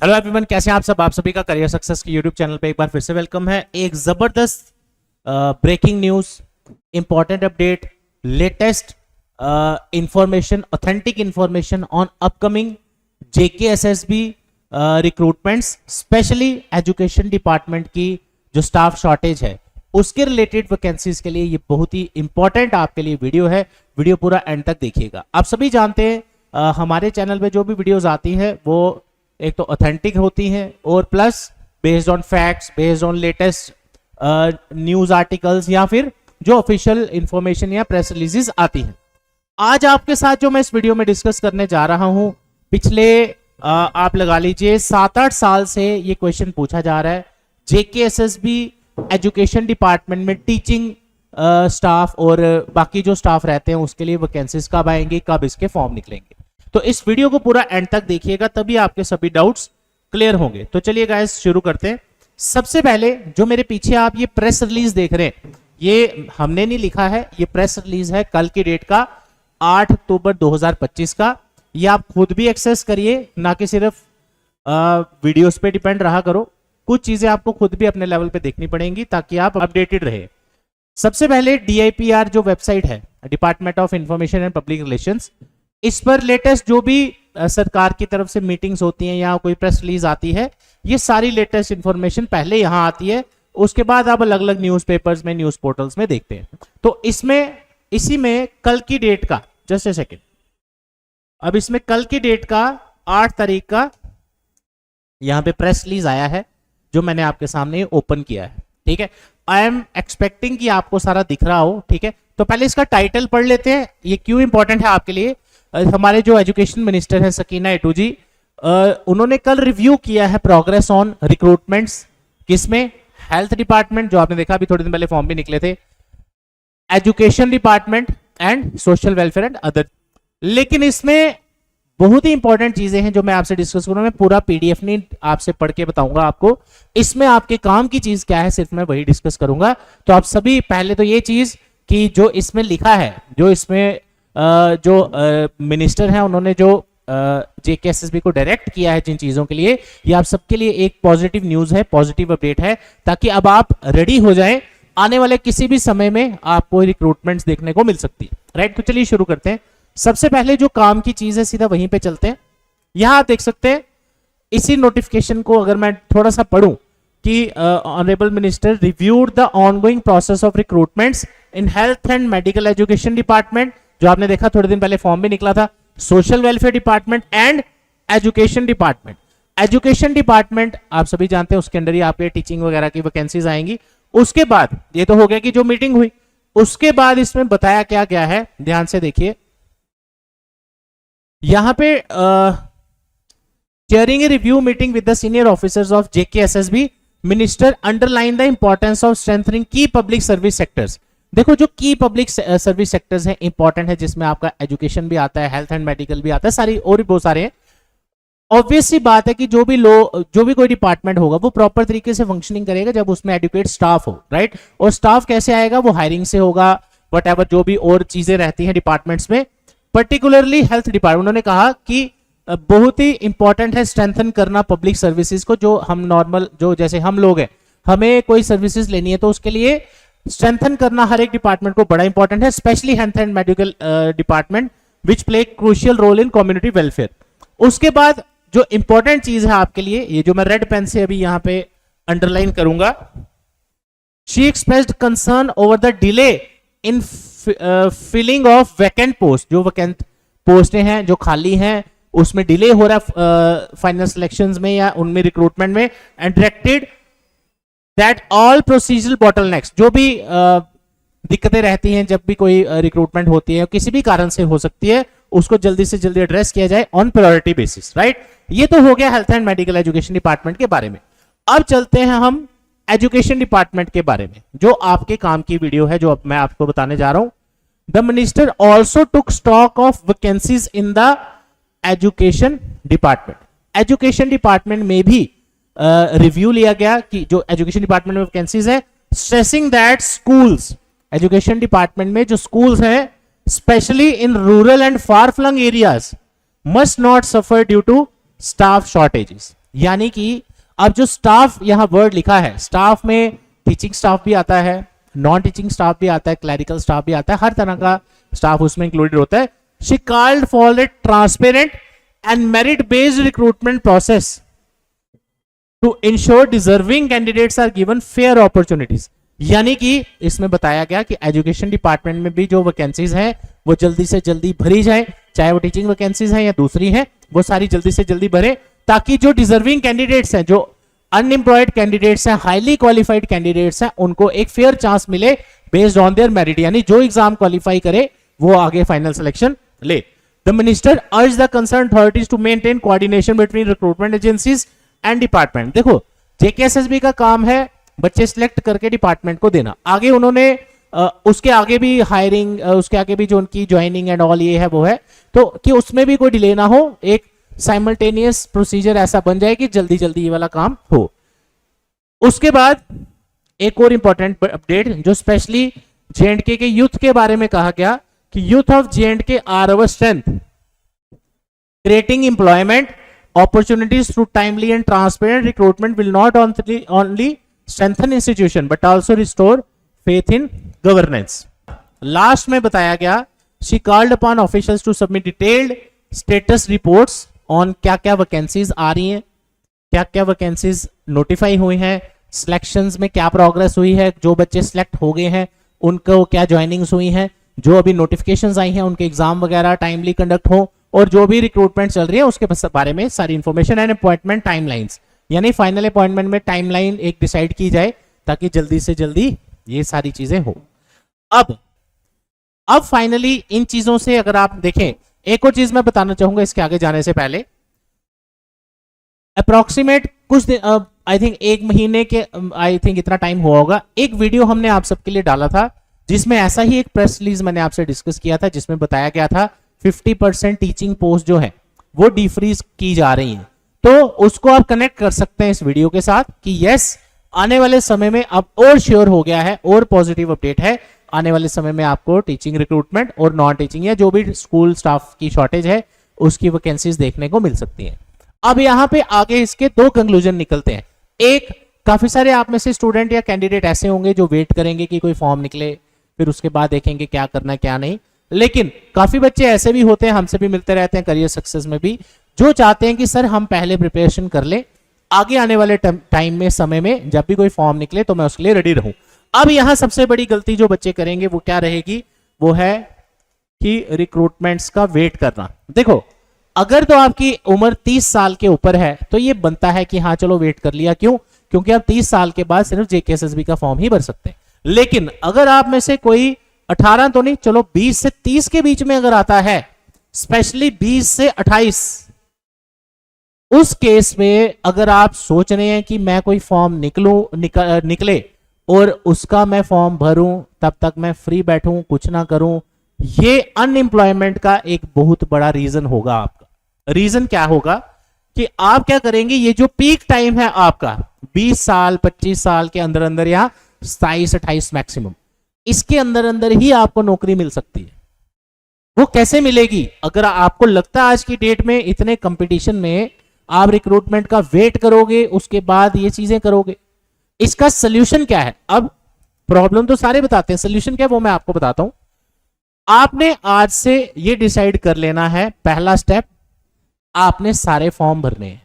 Hello everyone, कैसे हैं आप सभी का करियर सक्सेस के यूट्यूब चैनल पे एक बार फिर से वेलकम है। एक जबरदस्त breaking news, important update, latest information, authentic information on upcoming JKSSB recruitments, especially education department की जो स्टाफ शॉर्टेज है उसके रिलेटेड वैकेंसीज के लिए ये बहुत ही इंपॉर्टेंट आपके लिए वीडियो है। वीडियो पूरा एंड तक देखिएगा। आप सभी जानते हैं हमारे चैनल पे जो भी वीडियोस आती हैं वो एक तो ऑथेंटिक होती हैं और plus based on facts, based on latest news articles या फिर जो ऑफिशियल इंफॉर्मेशन या प्रेस रिलीजेस आती हैं। आज आपके साथ जो मैं इस वीडियो में डिस्कस करने जा रहा हूं, पिछले आप लगा लीजिए 7-8 साल से ये क्वेश्चन पूछा जा रहा है। जेकेएसएसबी एजुकेशन डिपार्टमेंट में टीचिंग स्टाफ और बाकी जो स्टाफ रहते हैं उसके लिए वैकेंसीज कब आएंगी, कब इसके फॉर्म निकलेंगे। तो इस वीडियो को पूरा एंड तक देखिएगा, तभी आपके सभी डाउट्स क्लियर होंगे। तो चलिए गाइस शुरू करते हैं। सबसे पहले जो मेरे पीछे आप ये प्रेस रिलीज देख रहे हैं, ये हमने नहीं लिखा है, ये प्रेस रिलीज है कल की डेट का 8 अक्टूबर 2025 का। ये आप खुद भी एक्सेस करिए, ना कि सिर्फ वीडियोस पे डिपेंड रहा करो। कुछ चीजें आपको खुद भी अपने लेवल पे देखनी पड़ेंगी ताकि आप अपडेटेड रहे। सबसे पहले DIPR जो वेबसाइट है, department of information and public relations, इस पर लेटेस्ट जो भी सरकार की तरफ से मीटिंग्स होती हैं या कोई प्रेस रिलीज आती है, ये सारी लेटेस्ट इंफॉर्मेशन पहले यहां आती है, उसके बाद आप अलग अलग न्यूज़पेपर्स में, न्यूज पोर्टल्स में देखते हैं। तो इसमें इसी में कल की डेट का, जस्ट ए सेकेंड, अब इसमें कल की डेट का 8 तारीख का यहां पे प्रेस रिलीज आया है जो मैंने आपके सामने ओपन किया है। ठीक है, आई एम एक्सपेक्टिंग कि आपको सारा दिख रहा हो। ठीक है, तो पहले इसका टाइटल पढ़ लेते हैं, ये क्यों इंपॉर्टेंट है आपके लिए। हमारे जो एजुकेशन मिनिस्टर है सकीना एटू जी, उन्होंने कल रिव्यू किया है प्रोग्रेस ऑन रिक्रूटमेंट्स, किसमें, हेल्थ डिपार्टमेंट जो आपने देखा अभी थोड़े दिन पहले फॉर्म भी निकले थे, education department and social welfare and other. लेकिन इसमें बहुत ही इंपॉर्टेंट चीजें हैं जो मैं आपसे डिस्कस करूंगा। मैं पूरा PDF नहीं आपसे पढ़ के बताऊंगा आपको, इसमें आपके काम की चीज क्या है सिर्फ मैं वही डिस्कस करूंगा। तो आप सभी पहले तो ये चीज कि जो इसमें लिखा है, जो इसमें जो मिनिस्टर हैं उन्होंने जो जेकेएसएसबी को डायरेक्ट किया है जिन चीजों के लिए, ये आप सबके लिए एक पॉजिटिव न्यूज है, पॉजिटिव अपडेट है, ताकि अब आप रेडी हो जाएं। आने वाले किसी भी समय में आपको रिक्रूटमेंट्स देखने को मिल सकती है। राइट, तो चलिए शुरू करते हैं। सबसे पहले जो काम की चीज है सीधा वहीं पे चलते हैं। यहां आप देख सकते हैं इसी नोटिफिकेशन को अगर मैं थोड़ा सा पढ़ूं कि honourable minister reviewed the ongoing process of recruitments in health and medical education department, जो आपने देखा थोड़े दिन पहले फॉर्म भी निकला था, social welfare department and education department. Education department आप सभी जानते हैं उसके अंदर ही आपके टीचिंग वगैरह की वैकेंसीज आएंगी। उसके बाद ये तो हो गया कि जो मीटिंग हुई, उसके बाद इसमें बताया क्या क्या है, ध्यान से देखिए। यहां पे chairing a review meeting with the senior officers of JKSSB, minister underline the importance of strengthening की पब्लिक सर्विस सेक्टर्स। देखो जो की पब्लिक सर्विस सेक्टर्स हैं इंपॉर्टेंट है, जिसमें आपका एजुकेशन भी आता है, हेल्थ एंड मेडिकल भी आता है, सारी और भी बहुत सारे हैं। ऑब्वियस सी बात है कि जो भी कोई डिपार्टमेंट होगा वो प्रॉपर तरीके से फंक्शनिंग करेगा जब उसमें एडुकेट स्टाफ हो। राइट, और स्टाफ कैसे आएगा, वो हायरिंग से होगा, वट जो भी और चीजें रहती हैं डिपार्टमेंट्स में। पर्टिकुलरली हेल्थ डिपार्टमेंट, उन्होंने कहा कि बहुत ही इंपॉर्टेंट है स्ट्रेंथन करना पब्लिक सर्विसेज को। जो हम नॉर्मल, जो जैसे हम लोग हैं, हमें कोई सर्विसेज लेनी है तो उसके लिए स्ट्रेंथन करना हर एक डिपार्टमेंट को बड़ा इंपॉर्टेंट है, especially health and medical department which play crucial role in community welfare. उसके बाद जो इंपॉर्टेंट चीज है आपके लिए, ये जो मैं रेड पेन से अभी यहां पे अंडरलाइन करूंगा, she expressed concern over the delay in filling of vacant post. जो वैकेंट पोस्टें हैं जो खाली हैं उसमें डिले हो रहा है फाइनल सिलेक्शंस में या उनमें रिक्रूटमेंट में, and directed that all procedural bottlenecks, जो भी दिक्कतें रहती हैं जब भी कोई रिक्रूटमेंट होती है, किसी भी कारण से हो सकती है, उसको जल्दी से जल्दी एड्रेस किया जाए ऑन प्रायोरिटी बेसिस। राइट, ये तो हो गया health and medical education department के बारे में। अब चलते हैं हम एजुकेशन डिपार्टमेंट के बारे में, जो आपके काम की वीडियो है, जो मैं आपको बताने जा रहा हूं। The minister also took stock of vacancies in the education department. Education department में भी रिव्यू लिया गया कि जो एजुकेशन डिपार्टमेंट में वैकेंसीज है, stressing that schools, education department में जो स्कूल्स हैं specially in rural and far flung areas must not suffer due to staff shortages. यानी कि अब जो स्टाफ यहाँ वर्ड लिखा है, स्टाफ में टीचिंग स्टाफ भी आता है, नॉन टीचिंग स्टाफ भी आता है, क्लरिकल स्टाफ भी आता है, हर तरह का स्टाफ उसमें इंक्लूडेड होता है। She called for a transparent and merit based recruitment process to ensure deserving candidates are given fair opportunities. यानी कि इसमें बताया गया कि एजुकेशन डिपार्टमेंट में भी जो वैकेंसीज हैं वो जल्दी से जल्दी भरी जाए, चाहे वो टीचिंग वैकेंसीज हैं या दूसरी हैं, वो सारी जल्दी से जल्दी भरे, ताकि जो डिजर्विंग कैंडिडेट्स हैं, जो अनएम्प्लॉयड कैंडिडेट्स हैं, हाईली क्वालिफाइड कैंडिडेट्स हैं, उनको एक फेयर चांस मिले बेस्ड ऑन देयर मेरिट। यानी जो एग्जाम क्वालिफाई करे वो आगे फाइनल सिलेक्शन ले। The minister urge the concern authorities to maintain coordination between recruitment agencies and department. देखो, जेकेएसएसबी का काम है बच्चे सिलेक्ट करके डिपार्टमेंट को देना, आगे उन्होंने उसके आगे भी हायरिंग, उसके आगे भी जो उनकी ज्वाइनिंग एंड ऑल ये है वो है, तो कि उसमें भी कोई डिले ना हो, एक साइमल्टेनियस प्रोसीजर ऐसा बन जाए कि जल्दी जल्दी ये वाला काम हो। उसके बाद एक और इंपॉर्टेंट अपडेट जो स्पेशली जेएंडके के यूथ के बारे में कहा गया कि youth of J and K are our strength, creating employment opportunities through timely and transparent recruitment will not only strengthen institution but also restore faith in governance. Last में बताया गया, she called upon officials to submit detailed status reports on क्या क्या vacancies आ रही हैं, क्या क्या vacancies notify हुई हैं, सिलेक्शंस में क्या प्रोग्रेस हुई है, जो बच्चे सिलेक्ट हो गए हैं उनको क्या ज्वाइनिंग्स हुई हैं, जो अभी नोटिफिकेशंस आई हैं उनके एग्जाम वगैरह टाइमली कंडक्ट हो, और जो भी रिक्रूटमेंट चल रही है उसके बारे में सारी इंफॉर्मेशन एंड अपॉइंटमेंट टाइमलाइंस, यानी फाइनल अपॉइंटमेंट में टाइमलाइन एक डिसाइड की जाए ताकि जल्दी से जल्दी ये सारी चीजें हो। अब फाइनली इन चीजों से अगर आप देखें, एक और चीज मैं बताना चाहूंगा इसके आगे जाने से पहले, अप्रोक्सीमेट कुछ दिन, आई थिंक एक महीने के, आई थिंक इतना टाइम हुआ होगा, एक वीडियो हमने आप सबके लिए डाला था जिसमें ऐसा ही एक प्रेस रिलीज मैंने आपसे डिस्कस किया था, जिसमें बताया गया था 50% टीचिंग पोस्ट जो है वो डिफ्रीज की जा रही हैं। तो उसको आप कनेक्ट कर सकते हैं इस वीडियो के साथ कि यस, आने वाले समय में अब और श्योर हो गया है और पॉजिटिव अपडेट है, आने वाले समय में आपको टीचिंग रिक्रूटमेंट और नॉन टीचिंग या जो भी स्कूल स्टाफ की शॉर्टेज है उसकी वैकेंसीज देखने को मिल सकती हैं। अब यहां पे आगे इसके दो कंक्लूजन निकलते हैं। एक, काफी सारे आप में से स्टूडेंट या कैंडिडेट ऐसे होंगे जो वेट करेंगे कि कोई फॉर्म निकले, फिर उसके बाद देखेंगे क्या करना है क्या नहीं, लेकिन काफी बच्चे ऐसे भी होते हैं, हमसे भी मिलते रहते हैं करियर सक्सेस में भी, जो चाहते हैं कि सर हम पहले प्रिपरेशन कर ले, आगे आने वाले टाइम में, समय में जब भी कोई फॉर्म निकले तो मैं उसके लिए रेडी रहूं। अब यहां सबसे बड़ी गलती जो बच्चे करेंगे वो क्या रहेगी, वो है कि रिक्रूटमेंट्स का वेट करना। देखो, अगर तो आपकी उम्र 30 साल के ऊपर है तो ये बनता है कि हाँ चलो वेट कर लिया, क्यों, क्योंकि आप 30 साल के बाद सिर्फ जेकेएसएसबी का फॉर्म ही भर सकते हैं। लेकिन अगर आप में से कोई 18 तो नहीं, चलो 20 से 30 के बीच में अगर आता है, स्पेशली 20 से 28, उस केस में अगर आप सोच रहे हैं कि मैं कोई फॉर्म निकले और उसका मैं फॉर्म भरूं, तब तक मैं फ्री बैठूं कुछ ना करूं, ये अनएम्प्लॉयमेंट का एक बहुत बड़ा रीजन होगा आपका। रीजन क्या होगा कि आप क्या करेंगे, ये जो पीक टाइम है आपका 20 साल 25 साल के अंदर अंदर या 27-28 मैक्सिमम, इसके अंदर अंदर ही आपको नौकरी मिल सकती है। वो कैसे मिलेगी, अगर आपको लगता है आज की डेट में इतने कंपटीशन में आप रिक्रूटमेंट का वेट करोगे, उसके बाद ये चीजें करोगे, इसका सोल्यूशन क्या है। अब प्रॉब्लम तो सारे बताते हैं, सोल्यूशन क्या है वो मैं आपको बताता हूं। आपने आज से ये डिसाइड कर लेना है, पहला स्टेप, आपने सारे फॉर्म भरने हैं,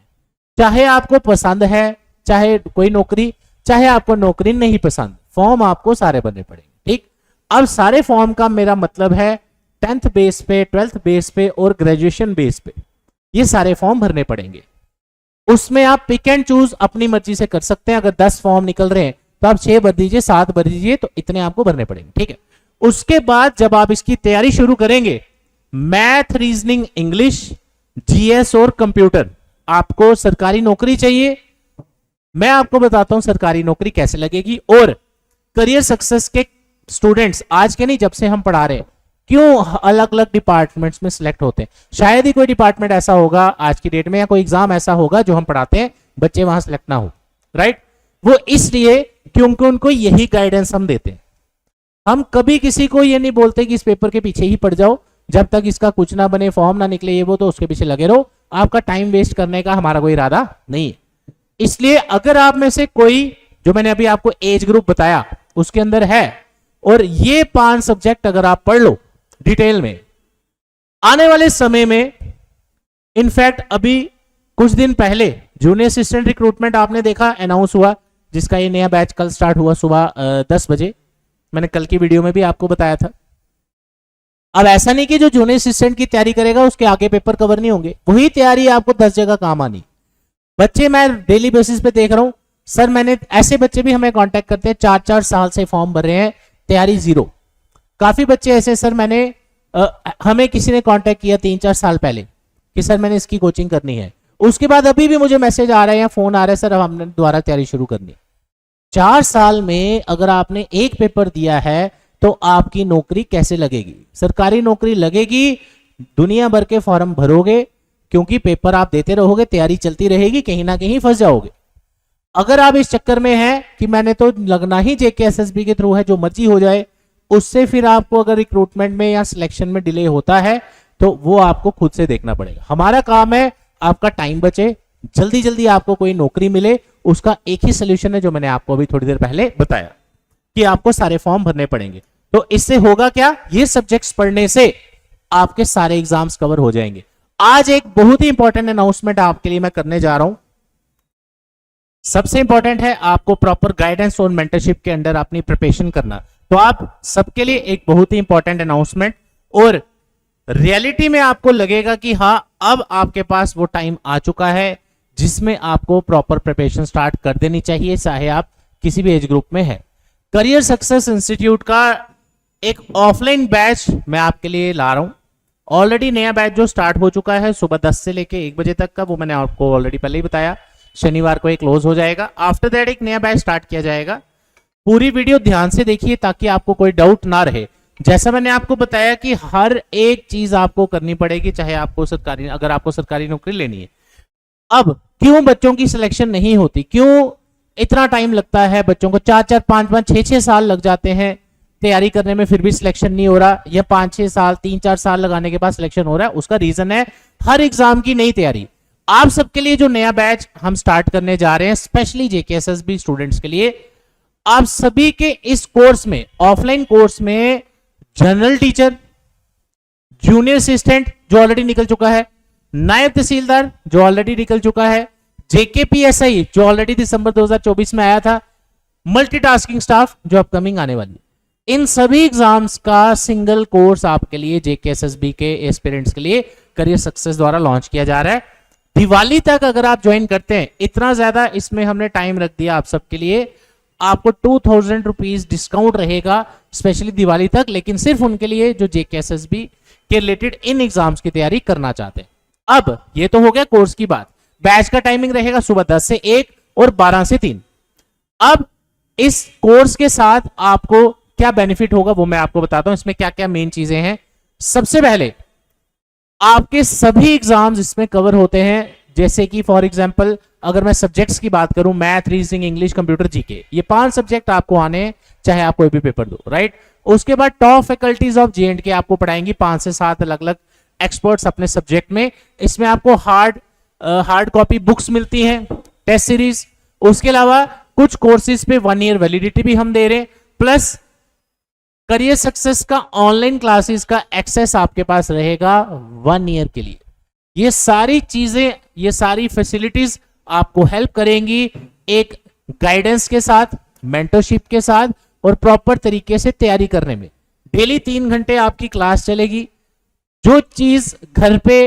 चाहे आपको पसंद है चाहे कोई नौकरी, चाहे आपको नौकरी नहीं पसंद, फॉर्म आपको सारे भरने पड़ेंगे। ठीक, अब सारे फॉर्म का मेरा मतलब है 10th बेस पे, 12th बेस पे और ग्रेजुएशन बेस पे ये सारे फॉर्म भरने पड़ेंगे। उसमें आप पिक एंड चूज अपनी मर्जी से कर सकते हैं। अगर 10 फॉर्म निकल रहे हैं तो आप 6 भर दीजिए, 7 भर दीजिए, तो इतने आपको भरने पड़ेंगे। ठीक है, उसके बाद जब आप इसकी तैयारी शुरू करेंगे, मैथ, रीजनिंग, इंग्लिश, जीएस और कंप्यूटर, आपको सरकारी नौकरी चाहिए। मैं आपको बताता हूं सरकारी नौकरी कैसे लगेगी, और करियर सक्सेस के स्टूडेंट्स आज के नहीं, जब से हम पढ़ा रहे हैं, क्यों अलग अलग डिपार्टमेंट्स में सिलेक्ट होते हैं। शायद ही कोई डिपार्टमेंट ऐसा होगा आज की डेट में, या कोई एग्जाम ऐसा होगा जो हम पढ़ाते हैं बच्चे वहां सिलेक्ट ना हो, राइट। वो इसलिए क्योंकि उनको यही गाइडेंस हम देते हैं। हम कभी किसी को ये नहीं बोलते कि इस पेपर के पीछे ही पड़ जाओ, जब तक इसका कुछ ना बने, फॉर्म ना निकले, ये वो, तो उसके पीछे लगे रहो। आपका टाइम वेस्ट करने का हमारा कोई इरादा नहीं है। इसलिए अगर आप में से कोई, जो मैंने अभी आपको एज ग्रुप बताया उसके अंदर है, और ये 5 सब्जेक्ट अगर आप पढ़ लो डिटेल में, आने वाले समय में, इनफैक्ट अभी कुछ दिन पहले जूनियर असिस्टेंट रिक्रूटमेंट आपने देखा अनाउंस हुआ, जिसका ये नया बैच कल स्टार्ट हुआ सुबह 10 बजे। मैंने कल की वीडियो में भी आपको बताया था। अब ऐसा नहीं कि जो जूनियर असिस्टेंट की तैयारी करेगा उसके आगे पेपर कवर नहीं होंगे, वही तैयारी आपको 10 जगह काम आनी। बच्चे मैं डेली बेसिस पे देख रहा हूं सर, मैंने ऐसे बच्चे भी हमें कांटेक्ट करते हैं 4-4 साल से फॉर्म भर रहे हैं, तैयारी जीरो। काफी बच्चे ऐसे सर मैंने हमें किसी ने कांटेक्ट किया 3-4 साल पहले कि सर मैंने इसकी कोचिंग करनी है, उसके बाद अभी भी मुझे मैसेज आ रहा है या फोन आ रहा है सर अब हमने दोबारा तैयारी शुरू करनी। 4 साल में अगर आपने एक पेपर दिया है तो आपकी नौकरी कैसे लगेगी? सरकारी नौकरी लगेगी, दुनिया भर के फॉर्म भरोगे, क्योंकि पेपर आप देते रहोगे, तैयारी चलती रहेगी, कहीं ना कहीं फंस जाओगे। अगर आप इस चक्कर में हैं कि मैंने तो लगना ही जेकेएसएसबी के थ्रू है, जो मर्जी हो जाए, उससे फिर आपको अगर रिक्रूटमेंट में या सिलेक्शन में डिले होता है तो वो आपको खुद से देखना पड़ेगा। हमारा काम है आपका टाइम बचे, जल्दी जल्दी आपको कोई नौकरी मिले, उसका एक ही सोल्यूशन है जो मैंने आपको अभी थोड़ी देर पहले बताया कि आपको सारे फॉर्म भरने पड़ेंगे। तो इससे होगा क्या, ये सब्जेक्ट्स पढ़ने से आपके सारे एग्जाम्स कवर हो जाएंगे। आज एक बहुत ही इंपॉर्टेंट अनाउंसमेंट आपके लिए मैं करने जा रहा हूं। सबसे इंपॉर्टेंट है आपको प्रॉपर गाइडेंस और मेंटरशिप के अंडर अपनी प्रिपरेशन करना। तो आप सबके लिए एक बहुत ही इंपॉर्टेंट अनाउंसमेंट, और रियलिटी में आपको लगेगा कि हाँ अब आपके पास वो टाइम आ चुका है जिसमें आपको प्रॉपर प्रिपरेशन स्टार्ट कर देनी चाहिए, चाहे आप किसी भी एज ग्रुप में है। करियर सक्सेस इंस्टीट्यूट का एक ऑफलाइन बैच मैं आपके लिए ला रहा हूं। ऑलरेडी नया बैच जो स्टार्ट हो चुका है सुबह 10 से लेके 1 बजे तक का, वो मैंने आपको ऑलरेडी पहले ही बताया, शनिवार को एक क्लोज हो जाएगा। आफ्टर दैट एक नया बैच स्टार्ट किया जाएगा। पूरी वीडियो ध्यान से देखिए ताकि आपको कोई डाउट ना रहे। जैसा मैंने आपको बताया कि हर एक चीज आपको करनी पड़ेगी, चाहे आपको सरकारी, अगर आपको सरकारी नौकरी लेनी है। अब क्यों बच्चों की सिलेक्शन नहीं होती, क्यों इतना टाइम लगता है बच्चों को, 4-4, 5-5, 6-6 साल लग जाते हैं तैयारी करने में, फिर भी सिलेक्शन नहीं हो रहा, या 5-6 साल 3-4 साल लगाने के बाद सिलेक्शन हो रहा है? उसका रीजन है हर एग्जाम की नई तैयारी। आप सबके लिए जो नया बैच हम स्टार्ट करने जा रहे हैं, स्पेशली जेकेएसएसबी स्टूडेंट्स के लिए, आप सभी के इस कोर्स में, ऑफलाइन कोर्स में, जनरल टीचर, जूनियर असिस्टेंट जो ऑलरेडी निकल चुका है, नायब तहसीलदार जो ऑलरेडी निकल चुका है, जेकेपीएसआई जो ऑलरेडी दिसंबर 2024 में आया था, मल्टीटास्किंग स्टाफ जो अपकमिंग आने वाली, इन सभी एग्जाम्स का सिंगल कोर्स आपके लिए जेकेएसएसबी के एस्पिरेंट्स के लिए करियर सक्सेस द्वारा लॉन्च किया जा रहा है। दिवाली तक अगर आप ज्वाइन करते हैं, इतना ज्यादा इसमें हमने टाइम रख दिया आप सबके लिए, आपको 2000 रुपीज डिस्काउंट रहेगा स्पेशली दिवाली तक, लेकिन सिर्फ उनके लिए जो जेकेएसएसबी के रिलेटेड इन एग्जाम्स की तैयारी करना चाहते हैं। अब ये तो हो गया कोर्स की बात। बैच का टाइमिंग रहेगा सुबह 10 से 1 और 12 से 3। अब इस कोर्स के साथ आपको क्या बेनिफिट होगा वो मैं आपको बताता हूं, इसमें क्या क्या मेन चीजें हैं। सबसे पहले आपके सभी एग्जाम्स इसमें कवर होते हैं, जैसे कि फॉर एग्जांपल अगर मैं सब्जेक्ट्स की बात करूं, math, reasoning, English, computer, GK, ये 5 सब्जेक्ट आपको आने हैं, चाहे आप कोई भी पेपर दो, राइट। उसके बाद टॉप फैकल्टीज ऑफ J&K आपको पढ़ाएंगी, 5 से 7 अलग अलग एक्सपर्ट्स अपने सब्जेक्ट में। इसमें आपको हार्ड कॉपी बुक्स मिलती हैं, टेस्ट सीरीज, उसके अलावा कुछ कोर्सेज पे 1 ईयर वैलिडिटी भी हम दे रहे हैं, प्लस करियर सक्सेस का ऑनलाइन क्लासेस का एक्सेस आपके पास रहेगा 1 ईयर के लिए। ये सारी चीजें, ये सारी फैसिलिटीज आपको हेल्प करेंगी एक गाइडेंस के साथ, मेंटरशिप के साथ, और प्रॉपर तरीके से तैयारी करने में। डेली 3 घंटे आपकी क्लास चलेगी, जो चीज घर पे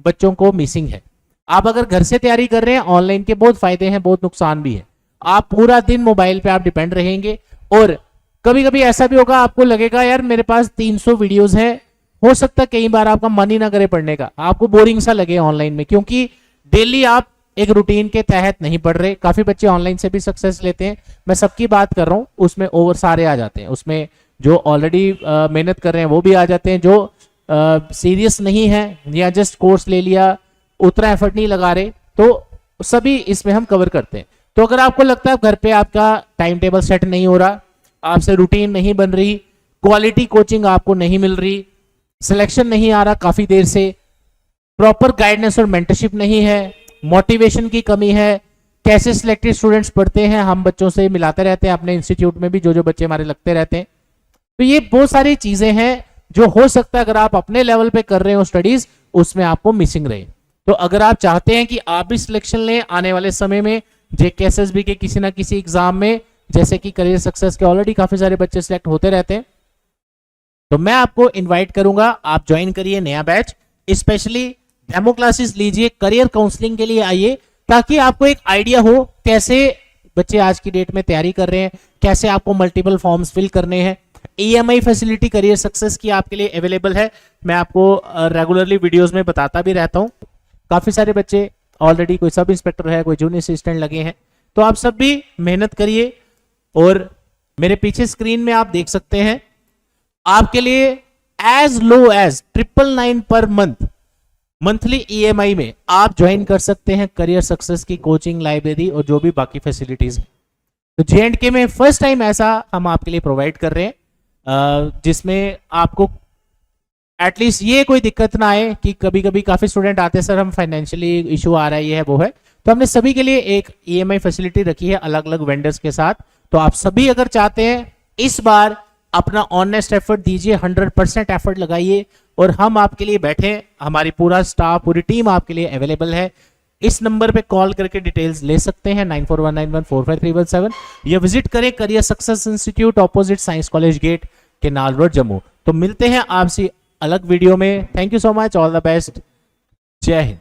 बच्चों को मिसिंग है। आप अगर घर से तैयारी कर रहे हैं, ऑनलाइन के बहुत फायदे हैं, बहुत नुकसान भी है। आप पूरा दिन मोबाइल पे आप डिपेंड रहेंगे, और कभी कभी ऐसा भी होगा आपको लगेगा यार मेरे पास 300 वीडियोस है, हो सकता है कई बार आपका मन ही ना करे पढ़ने का, आपको बोरिंग सा लगे ऑनलाइन में, क्योंकि डेली आप एक रूटीन के तहत नहीं पढ़ रहे। काफी बच्चे ऑनलाइन से भी सक्सेस लेते हैं, मैं सबकी बात कर रहा हूं, उसमें ओवर सारे आ जाते हैं, उसमें जो ऑलरेडी मेहनत कर रहे हैं वो भी आ जाते हैं, जो सीरियस नहीं है या जस्ट कोर्स ले लिया, उतना एफर्ट नहीं लगा रहे, तो सभी इसमें हम कवर करते हैं। तो अगर आपको लगता है घर पे आपका टाइम टेबल सेट नहीं हो रहा, आपसे रूटीन नहीं बन रही, क्वालिटी कोचिंग आपको नहीं मिल रही, सिलेक्शन नहीं आ रहा काफी देर से, प्रॉपर गाइडेंस और मेंटरशिप नहीं है, मोटिवेशन की कमी है, कैसे सिलेक्टेड स्टूडेंट्स पढ़ते हैं, हम बच्चों से मिलाते रहते हैं अपने इंस्टीट्यूट में भी, जो बच्चे हमारे लगते रहते हैं। तो ये बहुत सारी चीजें हैं जो हो सकता है अगर आप अपने लेवल पे कर रहे हो स्टडीज, उसमें आपको मिसिंग रहे। तो अगर आप चाहते हैं कि आप भी सिलेक्शन लें आने वाले समय में जेकेएसएसबी के किसी ना किसी एग्जाम में, जैसे कि करियर सक्सेस के ऑलरेडी काफी सारे बच्चे सिलेक्ट होते रहते हैं, तो मैं आपको इनवाइट करूंगा, आप ज्वाइन करिए नया बैच, स्पेशली डेमो क्लासेस लीजिए, करियर काउंसलिंग के लिए आइए, ताकि आपको एक आइडिया हो कैसे बच्चे आज की डेट में तैयारी कर रहे हैं, कैसे आपको मल्टीपल फॉर्म्स फिल करने हैं। ईएमआई फैसिलिटी करियर सक्सेस की आपके लिए अवेलेबल है, मैं आपको रेगुलरली वीडियोस में बताता भी रहता हूं। काफी सारे बच्चे ऑलरेडी, कोई सब इंस्पेक्टर है, कोई जूनियर असिस्टेंट लगे हैं, तो आप सब भी मेहनत करिए। और मेरे पीछे स्क्रीन में आप देख सकते हैं, आपके लिए as low as 999 per month monthly EMI में आप ज्वाइन कर सकते हैं करियर सक्सेस की कोचिंग, लाइब्रेरी और जो भी बाकी फैसिलिटीज है। तो जेएंडके में फर्स्ट टाइम ऐसा हम आपके लिए प्रोवाइड कर रहे हैं, जिसमें आपको एटलीस्ट ये कोई दिक्कत ना आए कि कभी कभी काफी स्टूडेंट आते हैं, सर हम फाइनेंशियली इशू आ रहा है, ये है वो है, तो हमने सभी के लिए एक ईएमआई फैसिलिटी रखी है अलग अलग वेंडर्स के साथ। तो आप सभी अगर चाहते हैं इस बार अपना ऑनेस्ट एफर्ट दीजिए, 100% एफर्ट लगाइए, और हम आपके लिए बैठे, हमारी पूरा स्टाफ, पूरी टीम आपके लिए अवेलेबल है। इस नंबर पे कॉल करके डिटेल्स ले सकते हैं 9419145317, या विजिट करें career success institute opposite science college gate, canal road, Jammu. तो मिलते हैं आपसे अलग वीडियो में। Thank you so much, all the best, जय हिंद।